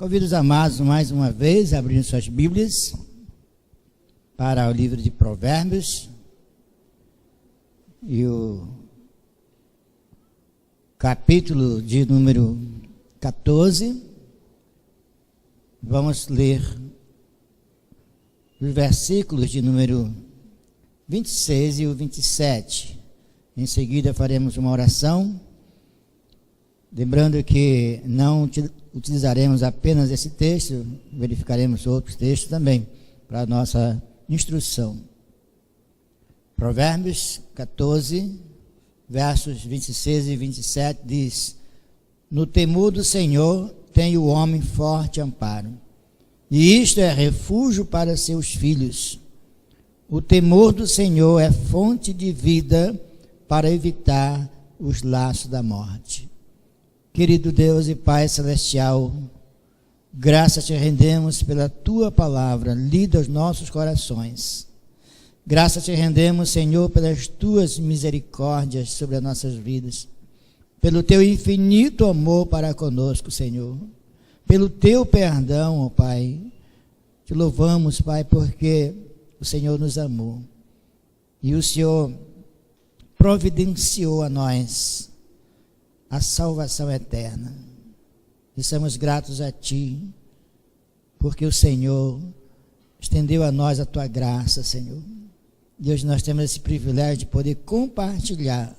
Convido os amados mais uma vez a abrir suas Bíblias para o livro de Provérbios e o capítulo de número 14. Vamos ler os versículos de número 26 e o 27. Em seguida faremos uma oração, lembrando que não utilizaremos apenas esse texto, verificaremos outros textos também para a nossa instrução. Provérbios 14, versos 26 e 27 diz: No temor do Senhor tem o homem forte amparo, e isto é refúgio para seus filhos. O temor do Senhor é fonte de vida para evitar os laços da morte. Querido Deus e Pai Celestial, graças te rendemos pela Tua palavra lida aos nossos corações. Graças te rendemos, Senhor, pelas Tuas misericórdias sobre as nossas vidas, pelo Teu infinito amor para conosco, Senhor, pelo Teu perdão, ó Pai. Te louvamos, Pai, porque o Senhor nos amou e o Senhor providenciou a nós a salvação eterna. E somos gratos a Ti, porque o Senhor estendeu a nós a Tua graça, Senhor. E hoje nós temos esse privilégio de poder compartilhar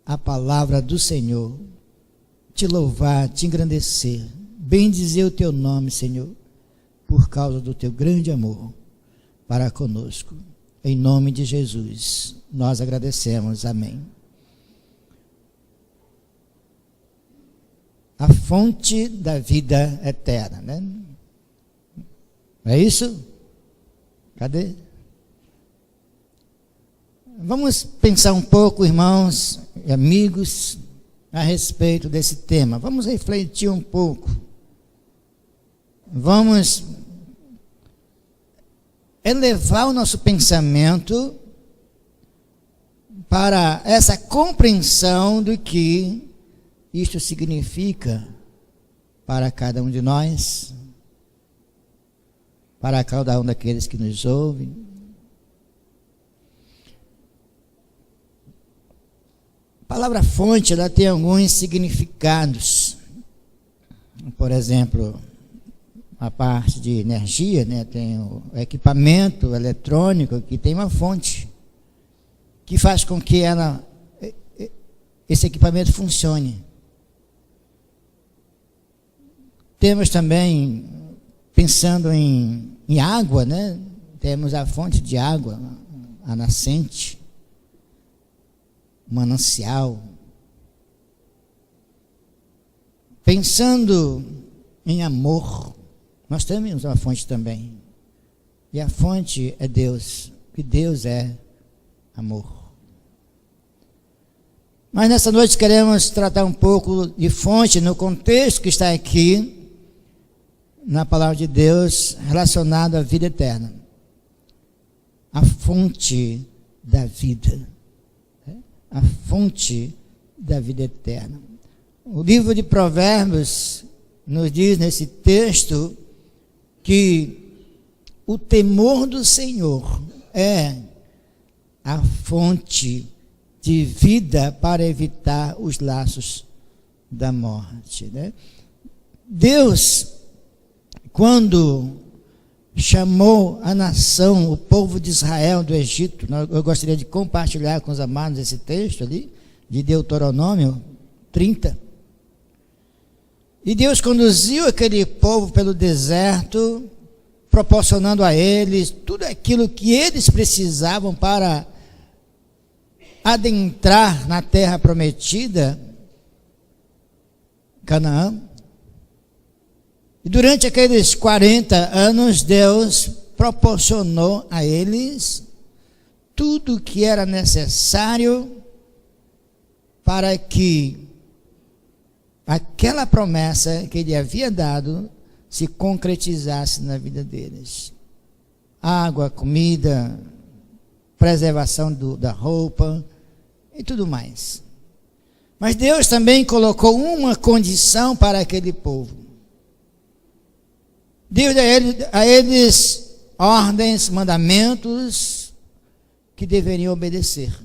a palavra do Senhor, te louvar, te engrandecer, bendizer o Teu nome, Senhor, por causa do Teu grande amor para conosco. Em nome de Jesus, nós agradecemos. Amém. A fonte da vida eterna, né? É isso? Cadê? Vamos pensar um pouco, irmãos e amigos, a respeito desse tema. Vamos refletir um pouco. Vamos elevar o nosso pensamento para essa compreensão do que isto significa para cada um de nós, para cada um daqueles que nos ouvem. A palavra fonte, ela tem alguns significados. Por exemplo, a parte de energia, né, tem o equipamento eletrônico que tem uma fonte que faz com que esse equipamento funcione. Temos também, pensando em água, né? Temos a fonte de água, a nascente, o manancial. Pensando em amor, nós temos uma fonte também. E a fonte é Deus, que Deus é amor. Mas nessa noite queremos tratar um pouco de fonte no contexto que está aqui, na palavra de Deus, relacionado à vida eterna. A fonte da vida. A fonte da vida eterna. O livro de Provérbios nos diz nesse texto que o temor do Senhor é a fonte de vida para evitar os laços da morte, né? Deus, quando chamou a nação, o povo de Israel do Egito, eu gostaria de compartilhar com os amados esse texto ali, de Deuteronômio 30. E Deus conduziu aquele povo pelo deserto, proporcionando a eles tudo aquilo que eles precisavam para adentrar na terra prometida, Canaã. E durante aqueles 40 anos, Deus proporcionou a eles tudo o que era necessário para que aquela promessa que Ele havia dado se concretizasse na vida deles. Água, comida, preservação da roupa e tudo mais. Mas Deus também colocou uma condição para aquele povo. Deus deu a eles ordens, mandamentos que deveriam obedecer.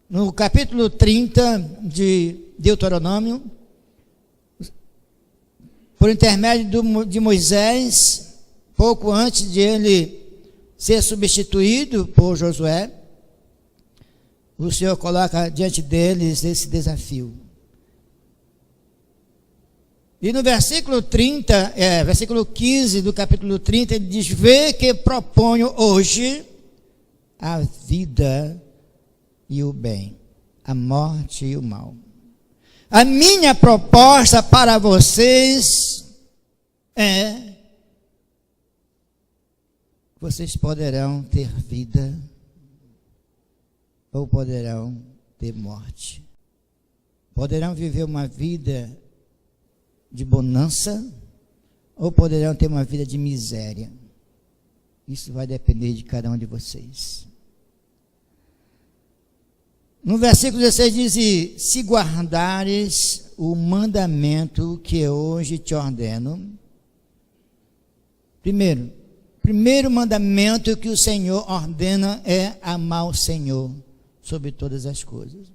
No capítulo 30 de Deuteronômio, por intermédio de Moisés, pouco antes de ele ser substituído por Josué, o Senhor coloca diante deles esse desafio. E no versículo 15 do capítulo 30, ele diz: vê que proponho hoje a vida e o bem, a morte e o mal. A minha proposta para vocês é: vocês poderão ter vida ou poderão ter morte. Poderão viver uma vida de bonança ou poderão ter uma vida de miséria. Isso vai depender de cada um de vocês. No versículo 16 diz: se guardares o mandamento que hoje te ordeno. Primeiro mandamento que o Senhor ordena é amar o Senhor sobre todas as coisas.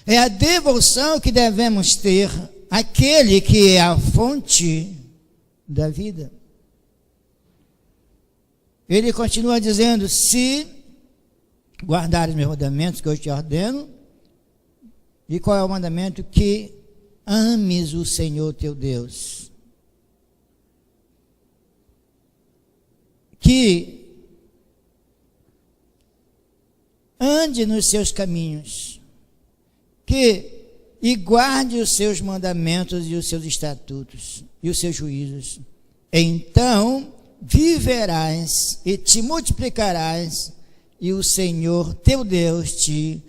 É a devoção que devemos ter àquele que é a fonte da vida. Ele continua dizendo: se guardares meus mandamentos que eu te ordeno. E qual é o mandamento? Que ames o Senhor teu Deus. Que ande nos seus caminhos. E guarde os seus mandamentos e os seus estatutos e os seus juízos. Então viverás e te multiplicarás, e o Senhor teu Deus te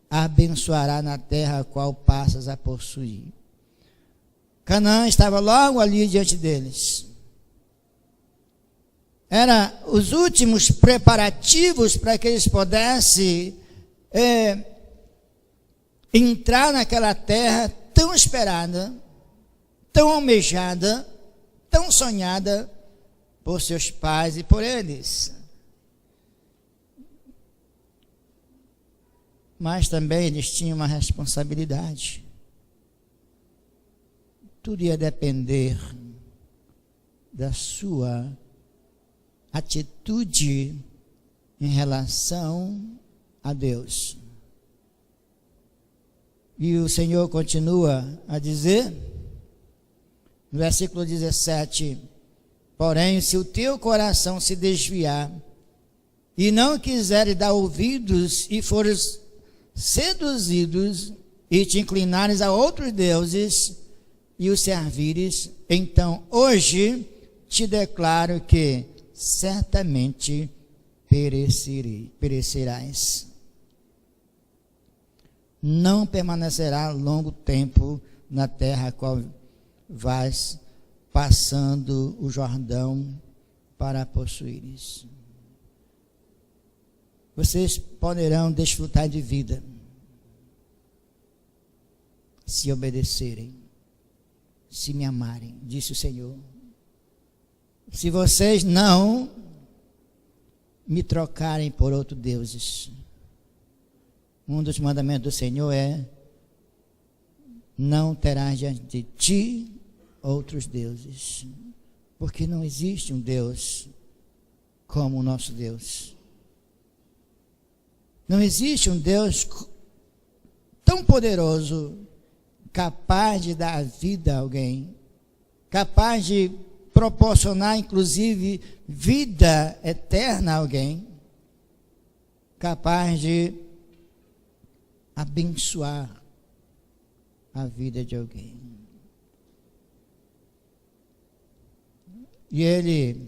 abençoará na terra a qual passas a possuir. Canaã estava logo ali diante deles. Era os últimos preparativos para que eles pudessem entrar naquela terra tão esperada, tão almejada, tão sonhada por seus pais e por eles. Mas também eles tinham uma responsabilidade. Tudo ia depender da sua atitude em relação a Deus. E o Senhor continua a dizer, no versículo 17: porém, se o teu coração se desviar e não quiseres dar ouvidos e fores seduzidos e te inclinares a outros deuses e os servires, então hoje te declaro que certamente perecerás. Não permanecerá longo tempo na terra a qual vais passando o Jordão para possuires. Vocês poderão desfrutar de vida se obedecerem, se me amarem, disse o Senhor. Se vocês não me trocarem por outros deuses. Um dos mandamentos do Senhor é: não terás diante de ti outros deuses, porque não existe um Deus como o nosso Deus. Não existe um Deus tão poderoso, capaz de dar vida a alguém, capaz de proporcionar, inclusive, vida eterna a alguém, capaz de abençoar a vida de alguém. E ele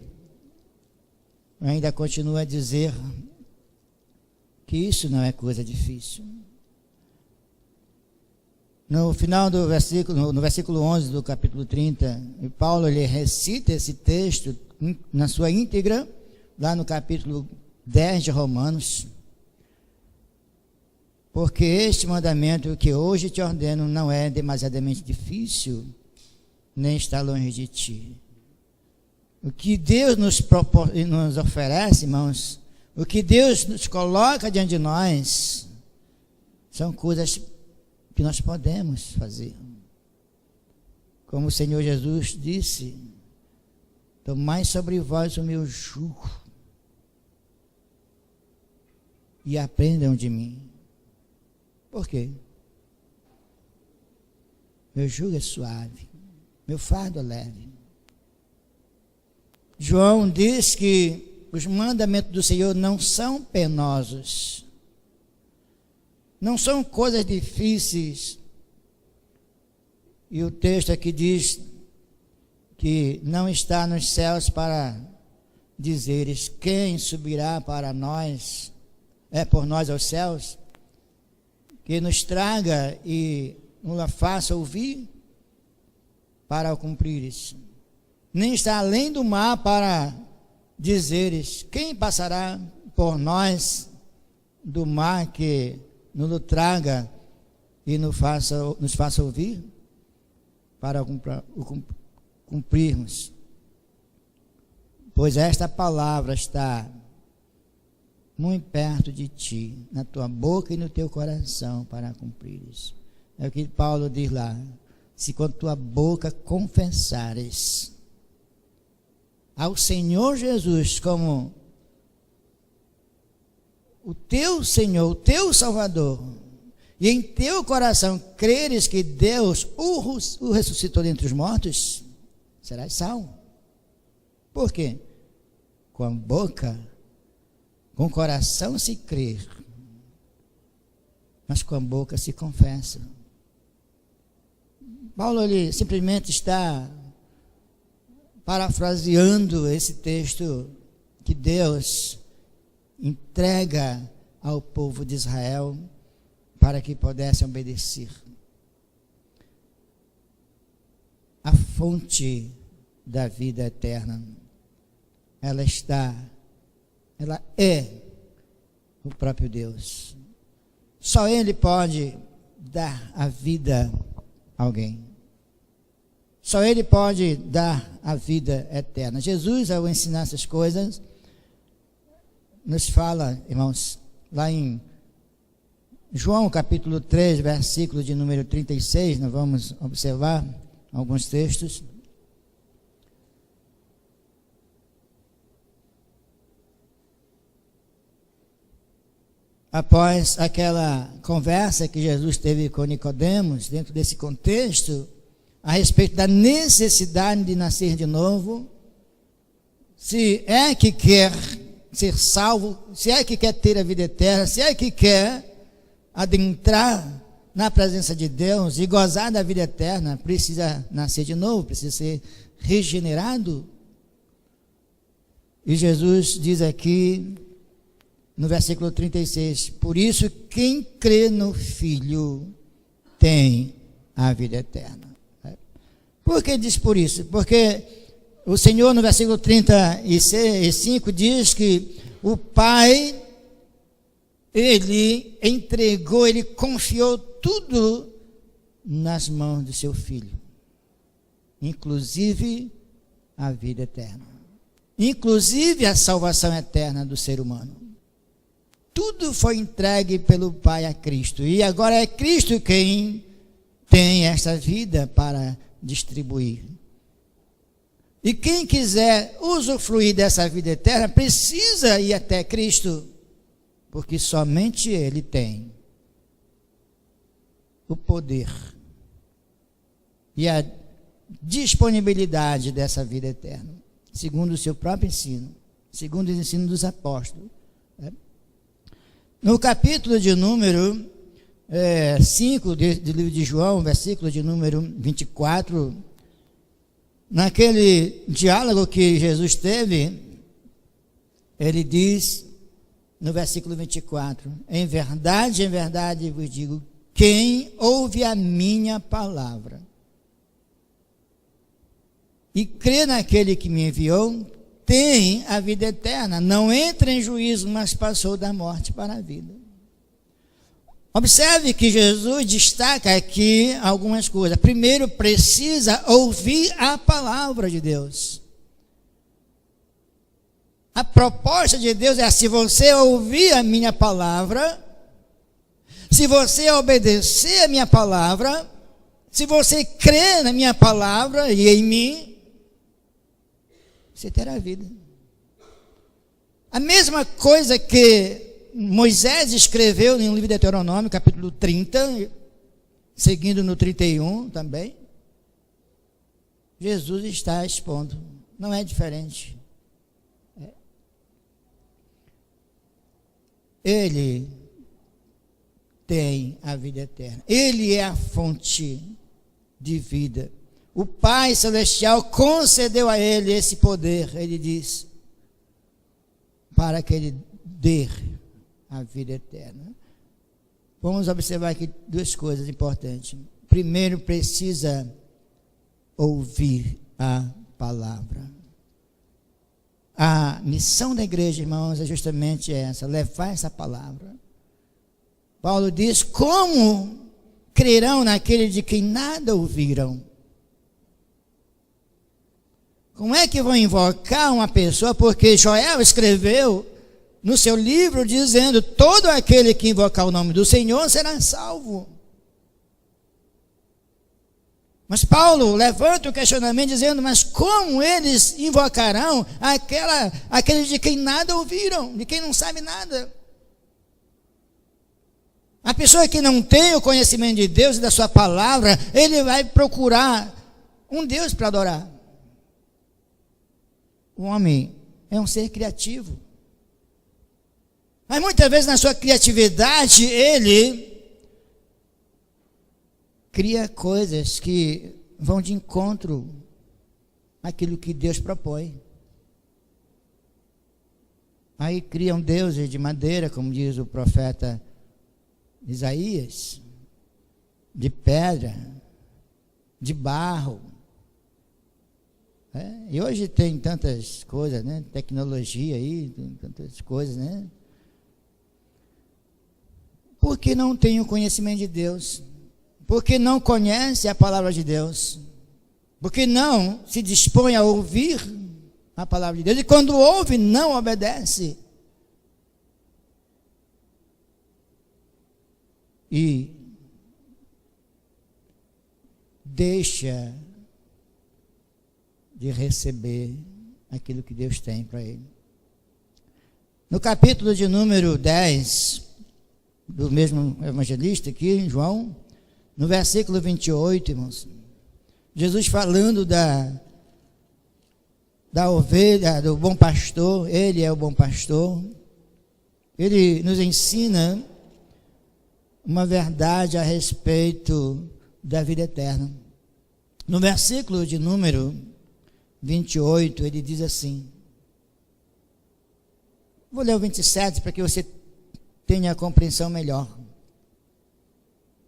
ainda continua a dizer que isso não é coisa difícil. No final do versículo, no versículo 11 do capítulo 30, Paulo ele recita esse texto na sua íntegra, lá no capítulo 10 de Romanos. Porque este mandamento que hoje te ordeno não é demasiadamente difícil, nem está longe de ti. O que Deus nos oferece, irmãos, o que Deus nos coloca diante de nós, são coisas que nós podemos fazer. Como o Senhor Jesus disse: tomai sobre vós o meu jugo e aprendam de mim. Por quê? Meu jugo é suave, meu fardo é leve. João diz que os mandamentos do Senhor não são penosos, não são coisas difíceis. E o texto aqui diz que não está nos céus para dizeres: quem subirá para nós, por nós aos céus, que nos traga e nos faça ouvir para o cumprires. Nem está além do mar para dizeres: quem passará por nós do mar, que nos traga e nos faça ouvir para cumprirmos. Pois esta palavra está muito perto de ti, na tua boca e no teu coração, para cumprires. É o que Paulo diz lá: se com tua boca confessares ao Senhor Jesus como o teu Senhor, o teu Salvador, e em teu coração creres que Deus o ressuscitou dentre os mortos, serás salvo. Por quê? Com a boca, com o coração se crê, mas com a boca se confessa. Paulo, ele simplesmente está parafraseando esse texto que Deus entrega ao povo de Israel para que pudessem obedecer. A fonte da vida eterna, ela é o próprio Deus. Só Ele pode dar a vida a alguém. Só Ele pode dar a vida eterna. Jesus, ao ensinar essas coisas, nos fala, irmãos, lá em João capítulo 3, versículo de número 36, nós vamos observar alguns textos. Após aquela conversa que Jesus teve com Nicodemos, dentro desse contexto, a respeito da necessidade de nascer de novo, se é que quer ser salvo, se é que quer ter a vida eterna, se é que quer adentrar na presença de Deus e gozar da vida eterna, precisa nascer de novo, precisa ser regenerado. E Jesus diz aqui, no versículo 36, por isso quem crê no Filho tem a vida eterna. Por que diz por isso? Porque o Senhor, no versículo 35, diz que o Pai, Ele entregou, Ele confiou tudo nas mãos do seu Filho, inclusive a vida eterna, inclusive a salvação eterna do ser humano. Tudo foi entregue pelo Pai a Cristo, e agora é Cristo quem tem esta vida para distribuir. E quem quiser usufruir dessa vida eterna precisa ir até Cristo, porque somente Ele tem o poder e a disponibilidade dessa vida eterna, segundo o seu próprio ensino, segundo o ensino dos apóstolos. No capítulo de número 5 do livro de João, versículo de número 24, naquele diálogo que Jesus teve, Ele diz, no versículo 24, em verdade vos digo, quem ouve a minha palavra e crê naquele que me enviou, tem a vida eterna, não entra em juízo, mas passou da morte para a vida. Observe que Jesus destaca aqui algumas coisas. Primeiro, precisa ouvir a palavra de Deus. A proposta de Deus é: se você ouvir a minha palavra, se você obedecer a minha palavra, se você crer na minha palavra e em mim, você terá vida. A mesma coisa que Moisés escreveu no livro de Deuteronômio, capítulo 30, seguindo no 31 também, Jesus está expondo. Não é diferente. Ele tem a vida eterna. Ele é a fonte de vida. O Pai Celestial concedeu a ele esse poder, ele diz, para que ele dê a vida eterna. Vamos observar aqui duas coisas importantes. Primeiro, precisa ouvir a palavra. A missão da igreja, irmãos, é justamente essa: levar essa palavra. Paulo diz: como crerão naquele de quem nada ouviram? Como é que vão invocar uma pessoa? Porque Joel escreveu no seu livro dizendo: todo aquele que invocar o nome do Senhor será salvo. Mas Paulo levanta o questionamento dizendo: mas como eles invocarão aqueles de quem nada ouviram, de quem não sabe nada? A pessoa que não tem o conhecimento de Deus e da sua palavra, ele vai procurar um Deus para adorar. O homem é um ser criativo. Mas muitas vezes na sua criatividade, ele cria coisas que vão de encontro àquilo que Deus propõe. Aí criam deuses de madeira, como diz o profeta Isaías, de pedra, de barro. E hoje tem tantas coisas, né? Tecnologia aí, tantas coisas, né? Porque não tem o conhecimento de Deus, porque não conhece a palavra de Deus, porque não se dispõe a ouvir a palavra de Deus, e quando ouve, não obedece. E deixa de receber aquilo que Deus tem para ele. No capítulo de número 10, do mesmo evangelista aqui, João, no versículo 28, irmãos, Jesus falando da ovelha, do bom pastor, ele é o bom pastor, ele nos ensina uma verdade a respeito da vida eterna. No versículo de número 28, ele diz assim, vou ler o 27 para que você tenha a compreensão melhor.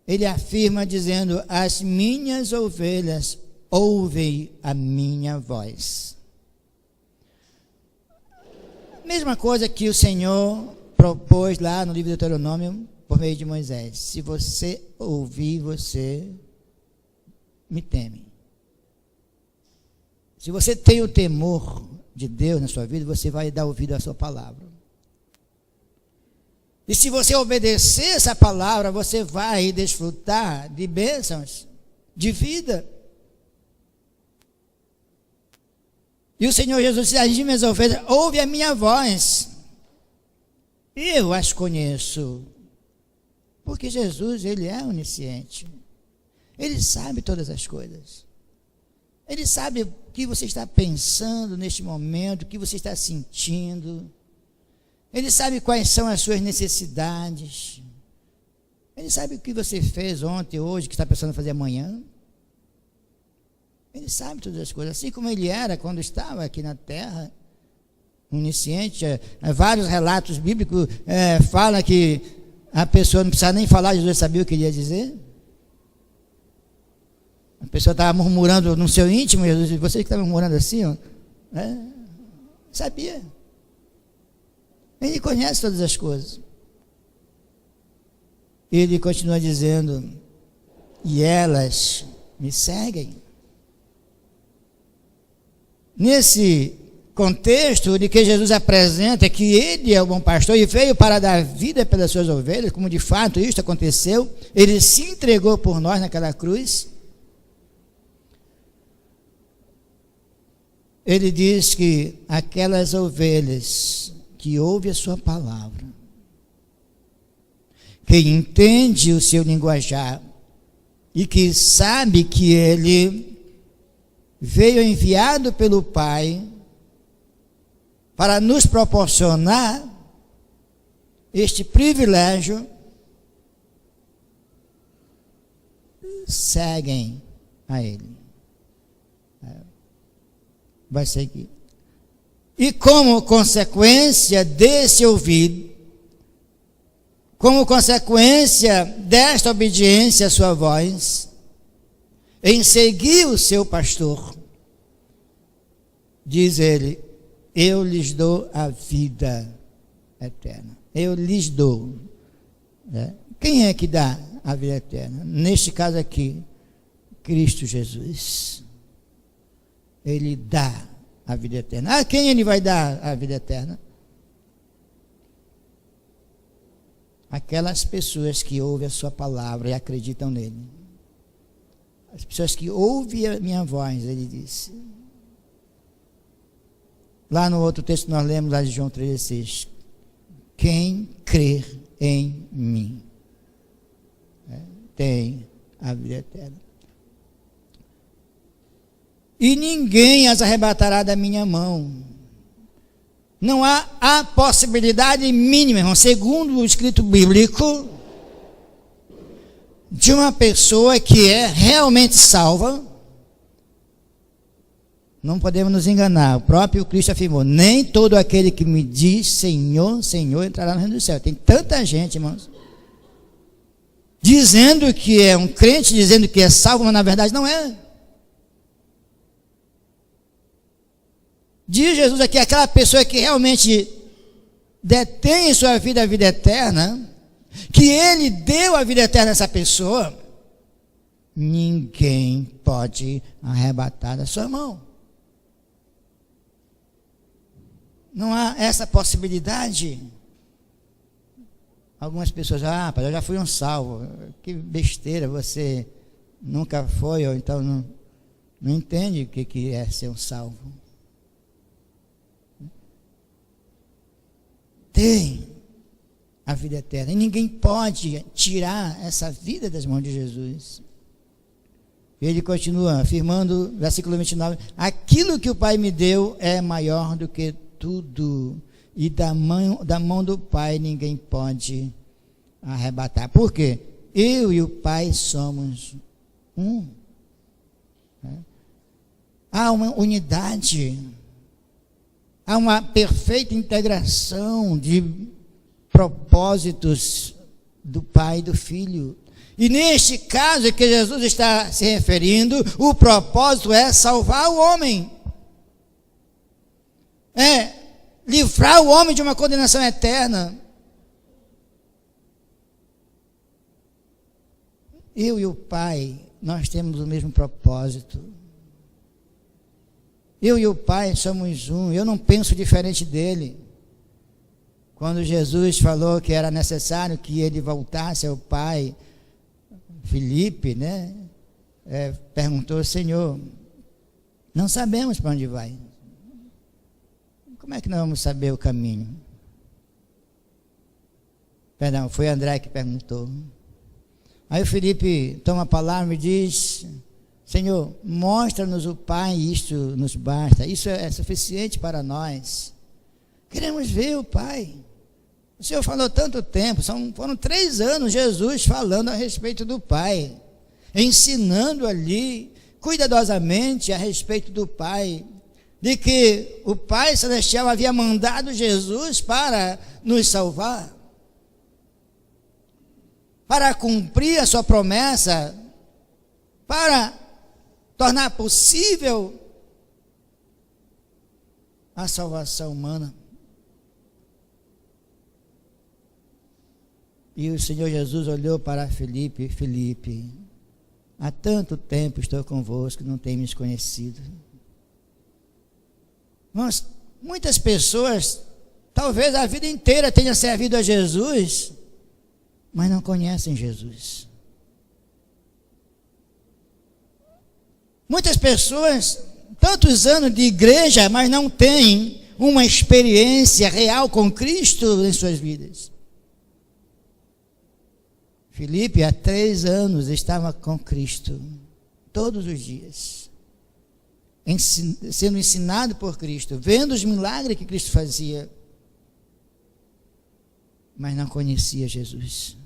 Ele afirma dizendo: as minhas ovelhas ouvem a minha voz. Mesma coisa que o Senhor propôs lá no livro de Deuteronômio por meio de Moisés: se você ouvir, você me teme. Se você tem o temor de Deus na sua vida, você vai dar ouvido à sua palavra. E se você obedecer essa palavra, você vai desfrutar de bênçãos, de vida. E o Senhor Jesus disse: as minhas ovelhas ouvem a minha voz, eu as conheço. Porque Jesus, ele é onisciente. Ele sabe todas as coisas. Ele sabe o que você está pensando neste momento, o que você está sentindo. Ele sabe quais são as suas necessidades. Ele sabe o que você fez ontem, hoje, que está pensando em fazer amanhã. Ele sabe todas as coisas. Assim como ele era quando estava aqui na terra, onisciente. Vários relatos bíblicos falam que a pessoa não precisava nem falar, Jesus sabia o que ele ia dizer. A pessoa estava murmurando no seu íntimo, Jesus disse: você que está murmurando assim, ó, sabia. Ele conhece todas as coisas. Ele continua dizendo: e elas me seguem. Nesse contexto de que Jesus apresenta que ele é o bom pastor e veio para dar vida pelas suas ovelhas, como de fato isto aconteceu, ele se entregou por nós naquela cruz. Ele diz que aquelas ovelhas que ouvem a sua palavra, que entende o seu linguajar e que sabe que ele veio enviado pelo Pai para nos proporcionar este privilégio, seguem a Ele. Vai seguir. E como consequência desse ouvir, como consequência desta obediência à sua voz, em seguir o seu pastor, diz ele: eu lhes dou a vida eterna. Eu lhes dou. Quem é que dá a vida eterna? Neste caso aqui, Cristo Jesus. Ele dá a vida eterna. A quem ele vai dar a vida eterna? Aquelas pessoas que ouvem a sua palavra e acreditam nele. As pessoas que ouvem a minha voz, ele disse. Lá no outro texto nós lemos, lá de João 3,6. Quem crer em mim tem a vida eterna. E ninguém as arrebatará da minha mão. Não há a possibilidade mínima, irmão, segundo o escrito bíblico, de uma pessoa que é realmente salva. Não podemos nos enganar. O próprio Cristo afirmou: nem todo aquele que me diz Senhor, Senhor entrará no reino do céu. Tem tanta gente, irmãos, dizendo que é um crente, dizendo que é salvo, mas na verdade não é. Diz Jesus aqui, aquela pessoa que realmente detém em sua vida a vida eterna, que ele deu a vida eterna a essa pessoa, ninguém pode arrebatar da sua mão. Não há essa possibilidade. Algumas pessoas, eu já fui um salvo. Que besteira, você nunca foi, ou então não entende o que é ser um salvo. Tem a vida eterna. E ninguém pode tirar essa vida das mãos de Jesus. Ele continua afirmando, versículo 29, aquilo que o Pai me deu é maior do que tudo. E da mão do Pai ninguém pode arrebatar. Por quê? Eu e o Pai somos um. Há uma unidade. Há uma perfeita integração de propósitos do Pai e do Filho. E neste caso que Jesus está se referindo, o propósito é salvar o homem. É livrar o homem de uma condenação eterna. Eu e o Pai, nós temos o mesmo propósito. Eu e o Pai somos um, eu não penso diferente dele. Quando Jesus falou que era necessário que ele voltasse ao Pai, Filipe, perguntou: Senhor, não sabemos para onde vai. Como é que nós vamos saber o caminho? Perdão, foi André que perguntou. Aí o Filipe toma a palavra e diz: Senhor, mostra-nos o Pai, isto nos basta, isso é suficiente para nós. Queremos ver o Pai. O Senhor falou tanto tempo, foram 3 anos Jesus falando a respeito do Pai, ensinando ali, cuidadosamente a respeito do Pai, de que o Pai Celestial havia mandado Jesus para nos salvar, para cumprir a sua promessa, para tornar possível a salvação humana. E o Senhor Jesus olhou para Filipe: Filipe, há tanto tempo estou convosco, não tem me conhecido. Mas Muitas pessoas, talvez a vida inteira tenham servido a Jesus, mas não conhecem Jesus. Muitas pessoas, tantos anos de igreja, mas não têm uma experiência real com Cristo em suas vidas. Filipe, há 3 anos, estava com Cristo, todos os dias, sendo ensinado por Cristo, vendo os milagres que Cristo fazia, mas não conhecia Jesus.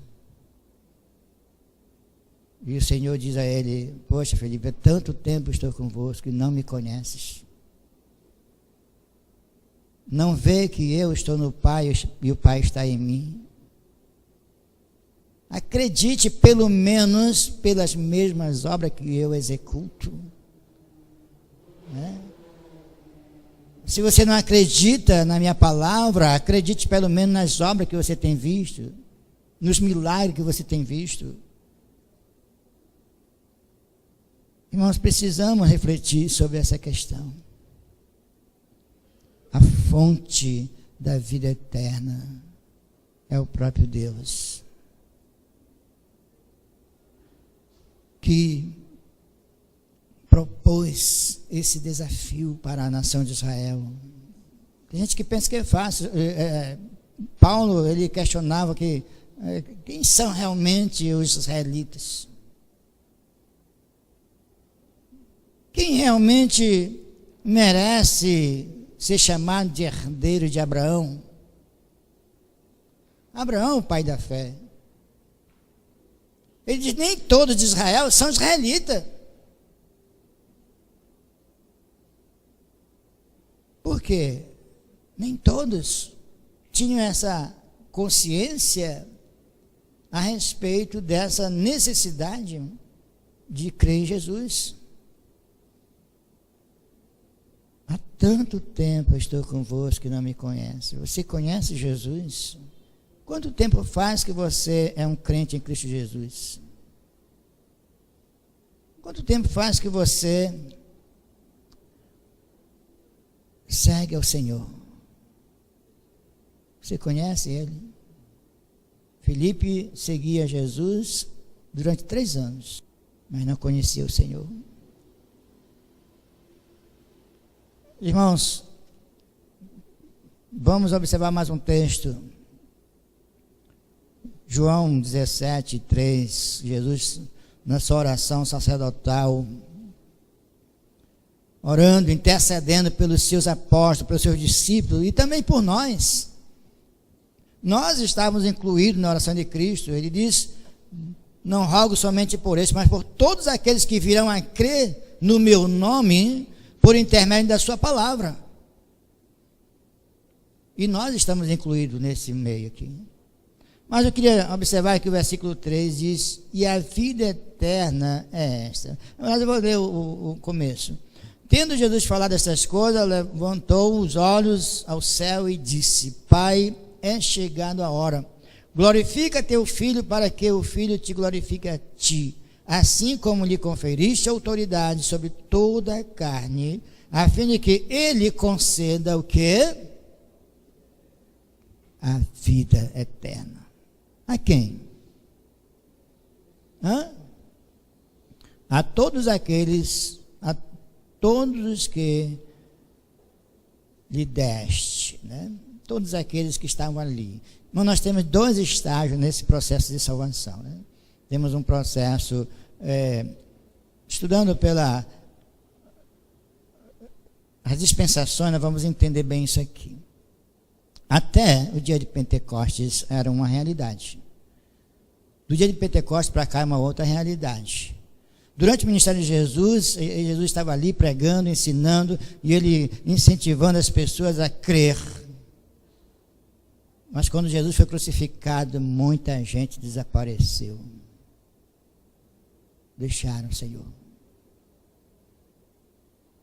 E o Senhor diz a ele: poxa, Filipe, há tanto tempo estou convosco e não me conheces. Não vê que eu estou no Pai e o Pai está em mim? Acredite pelo menos pelas mesmas obras que eu executo. Se você não acredita na minha palavra, acredite pelo menos nas obras que você tem visto, nos milagres que você tem visto. Irmãos, precisamos refletir sobre essa questão. A fonte da vida eterna é o próprio Deus, que propôs esse desafio para a nação de Israel. Tem gente que pensa que é fácil. Paulo, ele questionava quem são realmente os israelitas? Quem realmente merece ser chamado de herdeiro de Abraão? Abraão, o pai da fé. Ele diz: nem todos de Israel são israelitas. Por quê? Nem todos tinham essa consciência a respeito dessa necessidade de crer em Jesus. Há tanto tempo eu estou convosco que não me conhece. Você conhece Jesus? Quanto tempo faz que você é um crente em Cristo Jesus? Quanto tempo faz que você segue ao Senhor? Você conhece Ele? Filipe seguia Jesus durante 3 anos, mas não conhecia o Senhor. Irmãos, vamos observar mais um texto. João 17, 3, Jesus, na sua oração sacerdotal, orando, intercedendo pelos seus apóstolos, pelos seus discípulos e também por nós. Nós estávamos incluídos na oração de Cristo. Ele diz: não rogo somente por estes, mas por todos aqueles que virão a crer no meu nome, por intermédio da sua palavra. E nós estamos incluídos nesse meio aqui. Mas eu queria observar que o versículo 3 diz: e a vida eterna é esta. Mas eu vou ler o começo. Tendo Jesus falado essas coisas, levantou os olhos ao céu e disse: Pai, é chegada a hora. Glorifica teu Filho, para que o Filho te glorifique a ti, assim como lhe conferiste autoridade sobre toda a carne, a fim de que ele conceda o quê? A vida eterna. A quem? A todos aqueles, a todos os que lhe deste, né? Todos aqueles que estavam ali. Mas nós temos 2 estágios nesse processo de salvação, né? Temos um processo, estudando as dispensações, nós vamos entender bem isso aqui. Até o dia de Pentecostes era uma realidade. Do dia de Pentecostes para cá é uma outra realidade. Durante o ministério de Jesus, Jesus estava ali pregando, ensinando, e ele incentivando as pessoas a crer. Mas quando Jesus foi crucificado, muita gente desapareceu. Deixaram o Senhor.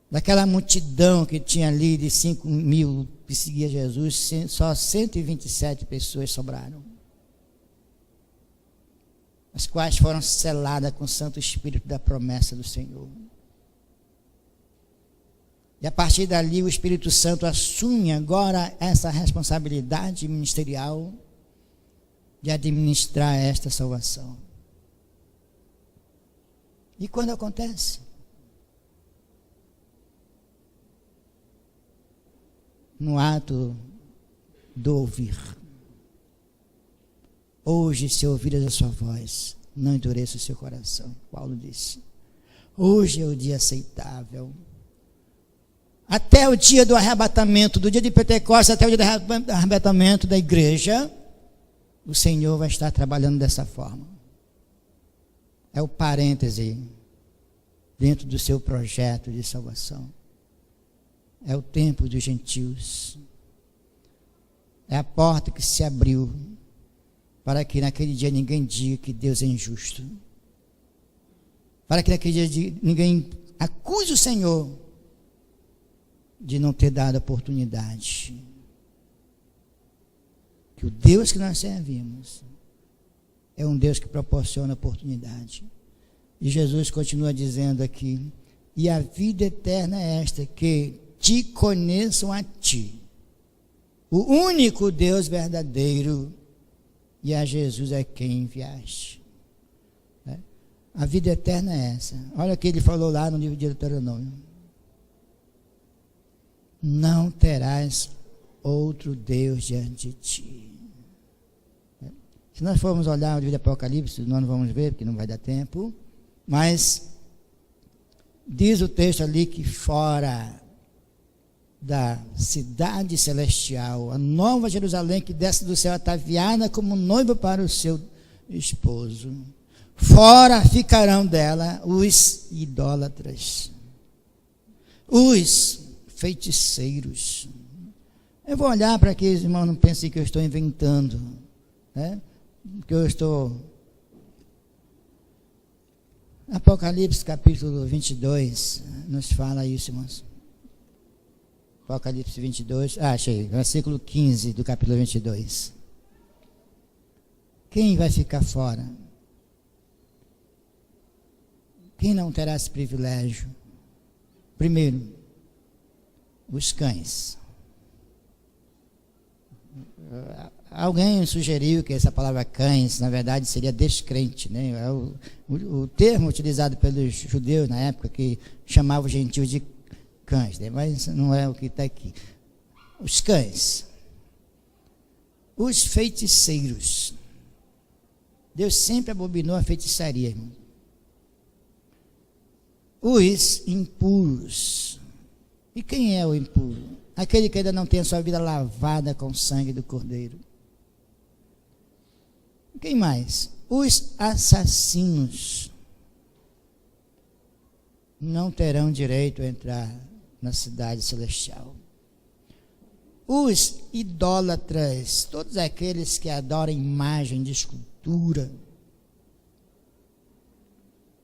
Daquela multidão que tinha ali de 5.000 que seguia Jesus, só 127 pessoas sobraram, as quais foram seladas com o Santo Espírito da promessa do Senhor. E a partir dali o Espírito Santo assume agora essa responsabilidade ministerial de administrar esta salvação. E quando acontece? No ato do ouvir. Hoje, se ouvires a sua voz, não endureça o seu coração. Paulo disse. Hoje é o dia aceitável. Até o dia do arrebatamento, do dia de Pentecostes até o dia do arrebatamento da igreja, o Senhor vai estar trabalhando dessa forma. É o parêntese dentro do seu projeto de salvação. É o tempo dos gentios. É a porta que se abriu para que naquele dia ninguém diga que Deus é injusto. Para que naquele dia ninguém acuse o Senhor de não ter dado oportunidade. Que o Deus que nós servimos é um Deus que proporciona oportunidade. E Jesus continua dizendo aqui: e a vida eterna é esta, que te conheçam a ti, o único Deus verdadeiro, e a Jesus é quem enviaste. A vida eterna é essa. Olha o que ele falou lá no livro de Deuteronômio: não terás outro Deus diante de ti. Se nós formos olhar o livro de Apocalipse, nós não vamos ver, porque não vai dar tempo, mas diz o texto ali que fora da cidade celestial, a nova Jerusalém que desce do céu ataviada como noiva para o seu esposo, fora ficarão dela os idólatras, os feiticeiros. Eu vou olhar para aqueles irmãos, não pensem que eu estou inventando, né? Que eu estou... Apocalipse capítulo 22 nos fala isso, irmãos. Apocalipse 22, achei, versículo 15 do capítulo 22. Quem vai ficar fora? Quem não terá esse privilégio? Primeiro, os cães. Alguém sugeriu que essa palavra cães, na verdade, seria descrente, né? É o termo utilizado pelos judeus na época, que chamavam os gentios de cães, né? Mas não é o que está aqui. Os cães. Os feiticeiros. Deus sempre abominou a feitiçaria, irmão. Os impuros. E quem é o impuro? Aquele que ainda não tem a sua vida lavada com o sangue do Cordeiro. Quem mais? Os assassinos não terão direito a entrar na cidade celestial. Os idólatras, todos aqueles que adoram imagem de escultura,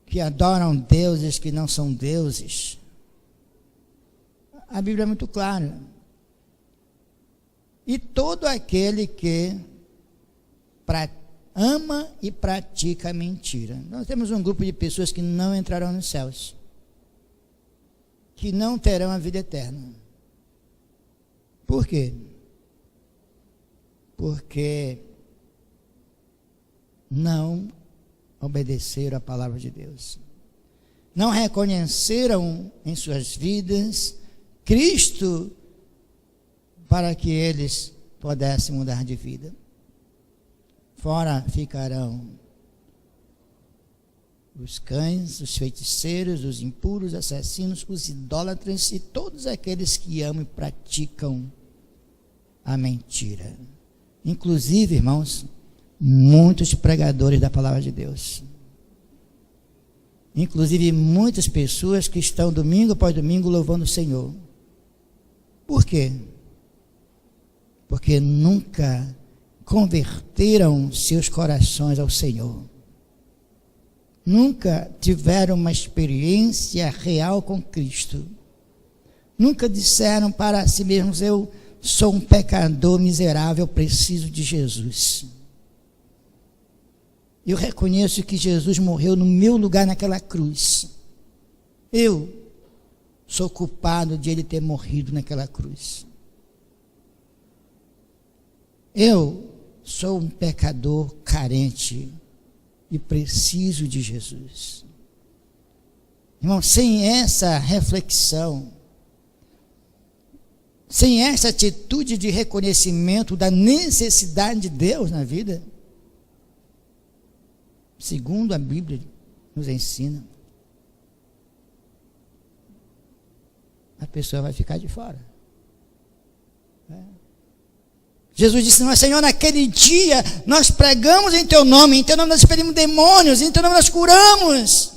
que adoram deuses que não são deuses. A Bíblia é muito clara. E todo aquele que ama e pratica a mentira. Nós temos um grupo de pessoas que não entrarão nos céus, que não terão a vida eterna. Por quê? Porque não obedeceram à palavra de Deus. Não reconheceram em suas vidas Cristo para que eles pudessem mudar de vida. Fora ficarão os cães, os feiticeiros, os impuros, os assassinos, os idólatras e todos aqueles que amam e praticam a mentira. Inclusive, irmãos, muitos pregadores da palavra de Deus. Inclusive, muitas pessoas que estão domingo após domingo louvando o Senhor. Por quê? Porque nunca converteram seus corações ao Senhor. Nunca tiveram uma experiência real com Cristo. Nunca disseram para si mesmos: eu sou um pecador miserável, preciso de Jesus. Eu reconheço que Jesus morreu no meu lugar naquela cruz. Eu sou culpado de ele ter morrido naquela cruz. Eu sou um pecador carente e preciso de Jesus. Irmão, sem essa reflexão, sem essa atitude de reconhecimento da necessidade de Deus na vida, segundo a Bíblia nos ensina, a pessoa vai ficar de fora. Jesus disse: mas Senhor, naquele dia nós pregamos em teu nome nós expelimos demônios, em teu nome nós curamos.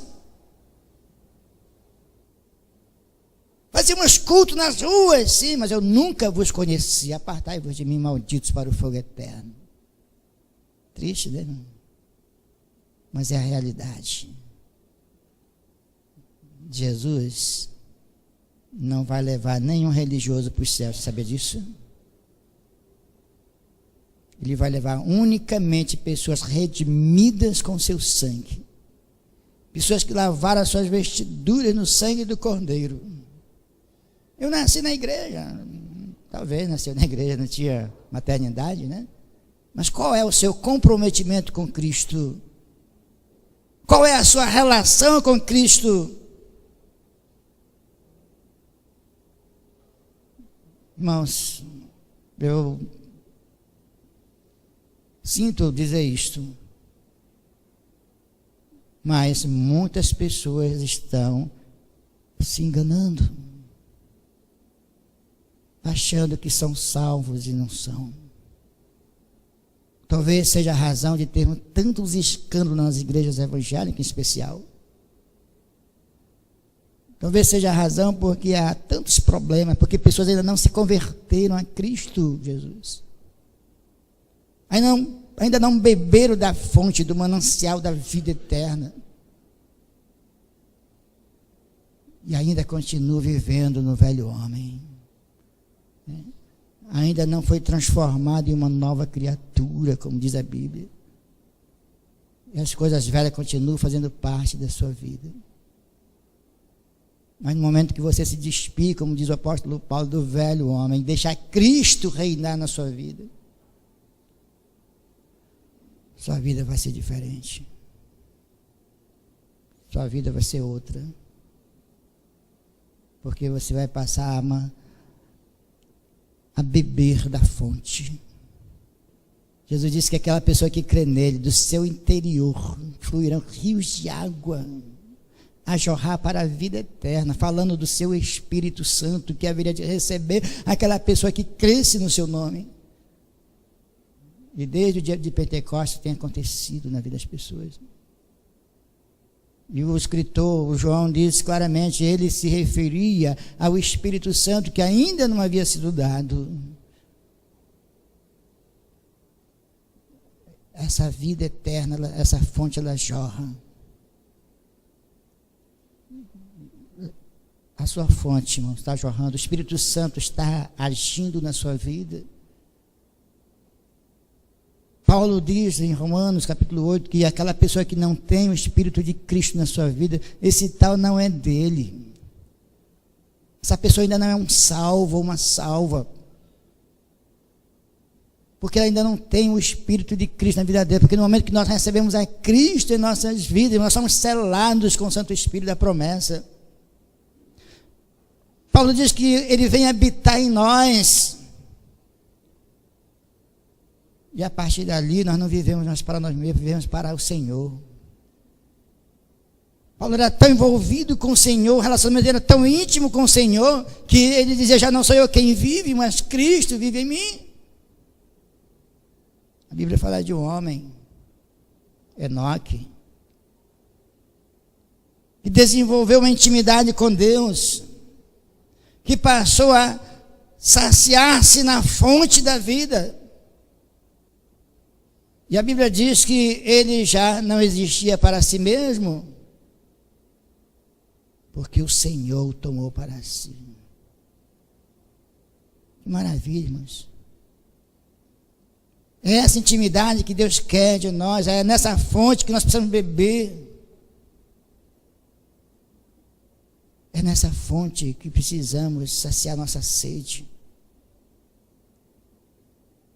Fazíamos culto nas ruas, sim, mas eu nunca vos conheci. Apartai-vos de mim, malditos, para o fogo eterno. Triste, né? Mas é a realidade. Jesus não vai levar nenhum religioso para o céu, você sabia disso? Ele vai levar unicamente pessoas redimidas com seu sangue. Pessoas que lavaram as suas vestiduras no sangue do Cordeiro. Eu nasci na igreja, talvez nasceu na igreja, não tinha maternidade, né? Mas qual é o seu comprometimento com Cristo? Qual é a sua relação com Cristo? Irmãos, eu sinto dizer isto, mas muitas pessoas estão se enganando, achando que são salvos e não são. Talvez seja a razão de termos tantos escândalos nas igrejas evangélicas em especial. Talvez seja a razão porque há tantos problemas, porque pessoas ainda não se converteram a Cristo Jesus. Ainda não beberam da fonte, do manancial da vida eterna. E ainda continuam vivendo no velho homem. Ainda não foi transformado em uma nova criatura, como diz a Bíblia. E as coisas velhas continuam fazendo parte da sua vida. Mas no momento que você se despir, como diz o apóstolo Paulo, do velho homem, deixar Cristo reinar na sua vida, sua vida vai ser diferente. Sua vida vai ser outra. Porque você vai passar a beber da fonte. Jesus disse que aquela pessoa que crê nele, do seu interior fluirão rios de água a jorrar para a vida eterna, falando do seu Espírito Santo que haveria de receber aquela pessoa que cresce no seu nome. E desde o dia de Pentecostes tem acontecido na vida das pessoas. E o escritor, o João, diz claramente, ele se referia ao Espírito Santo que ainda não havia sido dado. Essa vida eterna, essa fonte, ela jorra. A sua fonte, irmão, está jorrando. O Espírito Santo está agindo na sua vida. Paulo diz em Romanos capítulo 8 que aquela pessoa que não tem o Espírito de Cristo na sua vida, esse tal não é dele. Essa pessoa ainda não é um salvo ou uma salva. Porque ela ainda não tem o Espírito de Cristo na vida dele. Porque no momento que nós recebemos a Cristo em nossas vidas, nós somos selados com o Santo Espírito da promessa. Paulo diz que ele vem habitar em nós. E a partir dali nós não vivemos mais para nós mesmos, vivemos para o Senhor. Paulo era tão envolvido com o Senhor, o relacionamento dele era tão íntimo com o Senhor, que ele dizia: já não sou eu quem vive, mas Cristo vive em mim. A Bíblia fala de um homem, Enoque, que desenvolveu uma intimidade com Deus, que passou a saciar-se na fonte da vida. E a Bíblia diz que ele já não existia para si mesmo, porque o Senhor o tomou para si. Que maravilha, irmãos. É essa intimidade que Deus quer de nós, é nessa fonte que nós precisamos beber. É nessa fonte que precisamos saciar nossa sede.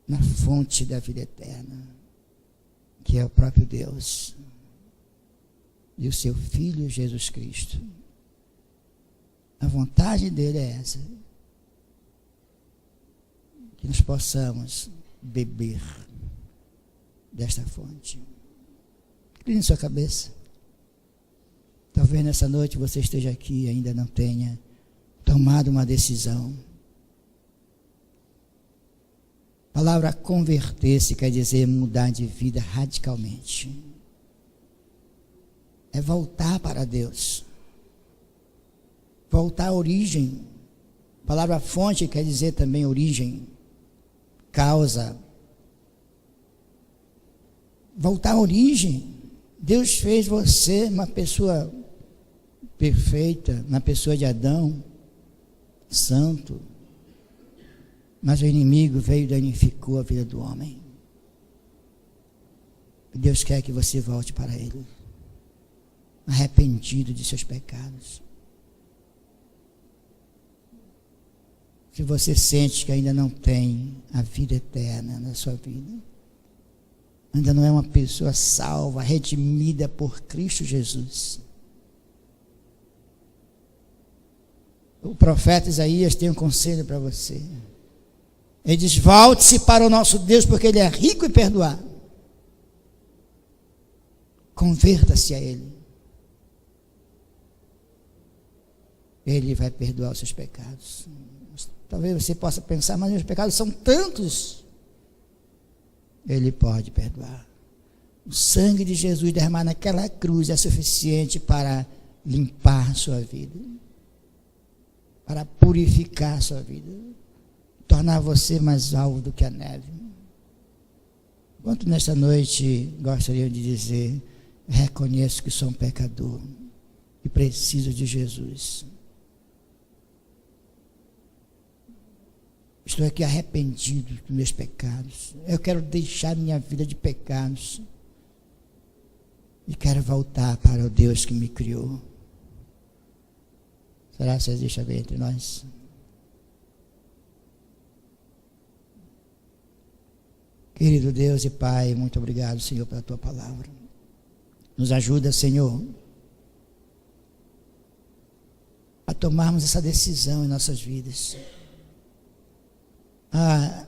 Na fonte da vida eterna, que é o próprio Deus e o seu Filho Jesus Cristo. A vontade dele é essa, que nós possamos beber desta fonte. Incline sua cabeça. Talvez nessa noite você esteja aqui e ainda não tenha tomado uma decisão. A palavra converter-se quer dizer mudar de vida radicalmente. É voltar para Deus. Voltar à origem. A palavra fonte quer dizer também origem, causa. Voltar à origem. Deus fez você uma pessoa perfeita, na pessoa de Adão, santo. Mas o inimigo veio e danificou a vida do homem. Deus quer que você volte para Ele, arrependido de seus pecados. Se você sente que ainda não tem a vida eterna na sua vida, ainda não é uma pessoa salva, redimida por Cristo Jesus. O profeta Isaías tem um conselho para você. Ele diz: volte-se para o nosso Deus, porque Ele é rico em perdoar. Converta-se a Ele. Ele vai perdoar os seus pecados. Talvez você possa pensar, mas meus pecados são tantos. Ele pode perdoar. O sangue de Jesus derramado naquela cruz é suficiente para limpar sua vida, para purificar sua vida, tornar você mais alvo do que a neve. Quanto nesta noite gostaria de dizer: reconheço que sou um pecador e preciso de Jesus. Estou aqui arrependido dos meus pecados. Eu quero deixar minha vida de pecados e quero voltar para o Deus que me criou. Será que existe alguém entre nós? Querido Deus e Pai, muito obrigado, Senhor, pela Tua palavra. Nos ajuda, Senhor, a tomarmos essa decisão em nossas vidas, a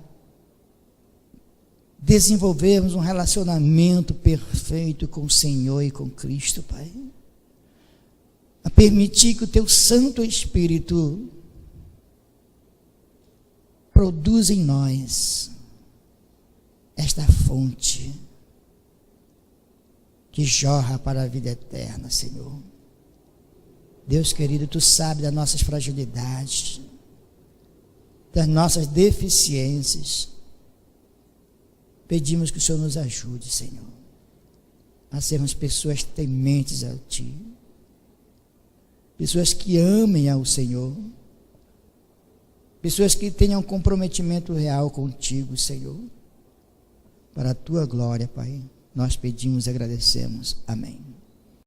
desenvolvermos um relacionamento perfeito com o Senhor e com Cristo, Pai. A permitir que o Teu Santo Espírito produza em nós esta fonte que jorra para a vida eterna, Senhor. Deus querido, Tu sabes das nossas fragilidades, das nossas deficiências. Pedimos que o Senhor nos ajude, Senhor, a sermos pessoas tementes a Ti, pessoas que amem ao Senhor, pessoas que tenham um comprometimento real contigo, Senhor, para a Tua glória, Pai. Nós pedimos e agradecemos. Amém.